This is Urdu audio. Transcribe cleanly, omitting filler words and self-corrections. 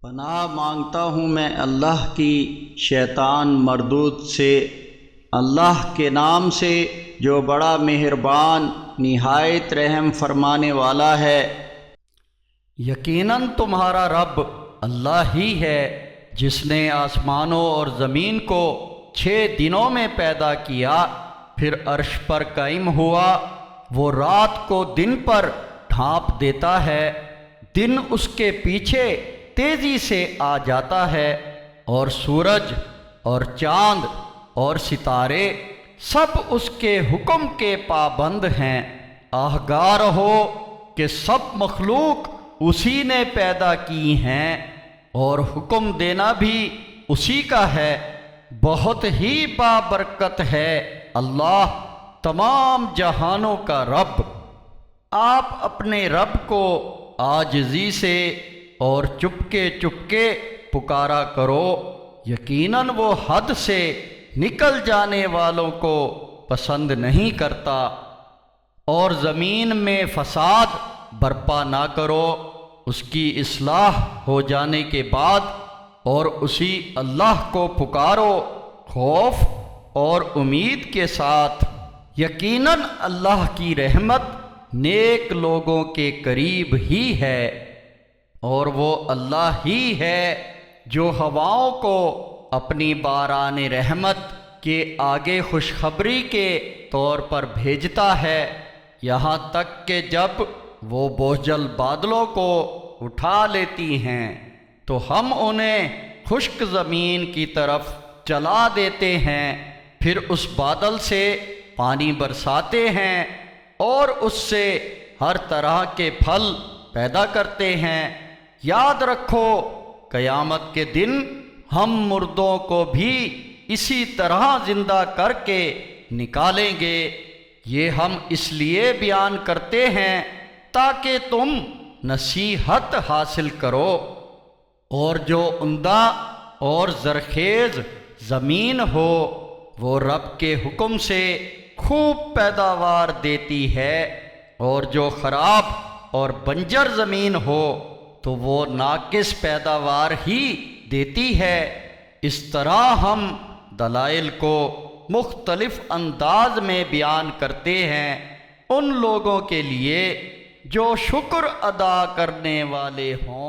پناہ مانگتا ہوں میں اللہ کی شیطان مردود سے، اللہ کے نام سے جو بڑا مہربان نہایت رحم فرمانے والا ہے۔ یقیناً تمہارا رب اللہ ہی ہے جس نے آسمانوں اور زمین کو 6 دنوں میں پیدا کیا، پھر عرش پر قائم ہوا۔ وہ رات کو دن پر ڈھانپ دیتا ہے، دن اس کے پیچھے تیزی سے آ جاتا ہے، اور سورج اور چاند اور ستارے سب اس کے حکم کے پابند ہیں۔ آگاہ رہو کہ سب مخلوق اسی نے پیدا کی ہیں، اور حکم دینا بھی اسی کا ہے۔ بہت ہی بابرکت ہے اللہ تمام جہانوں کا رب۔ آپ اپنے رب کو عاجزی سے اور چپکے چپکے پکارا کرو، یقیناً وہ حد سے نکل جانے والوں کو پسند نہیں کرتا۔ اور زمین میں فساد برپا نہ کرو، اس کی اصلاح ہو جانے کے بعد، اور اسی اللہ کو پکارو خوف اور امید کے ساتھ۔ یقیناً اللہ کی رحمت نیک لوگوں کے قریب ہی ہے، اور وہ اللہ ہی ہے جو ہواؤں کو اپنی باران رحمت کے آگے خوشخبری کے طور پر بھیجتا ہے، یہاں تک کہ جب وہ بوجھل بادلوں کو اٹھا لیتی ہیں تو ہم انہیں خشک زمین کی طرف چلا دیتے ہیں، پھر اس بادل سے پانی برساتے ہیں اور اس سے ہر طرح کے پھل پیدا کرتے ہیں۔ یاد رکھو قیامت کے دن ہم مردوں کو بھی اسی طرح زندہ کر کے نکالیں گے۔ یہ ہم اس لیے بیان کرتے ہیں تاکہ تم نصیحت حاصل کرو۔ اور جو عمدہ اور زرخیز زمین ہو وہ رب کے حکم سے خوب پیداوار دیتی ہے، اور جو خراب اور بنجر زمین ہو تو وہ ناقص پیداوار ہی دیتی ہے۔ اس طرح ہم دلائل کو مختلف انداز میں بیان کرتے ہیں ان لوگوں کے لیے جو شکر ادا کرنے والے ہوں۔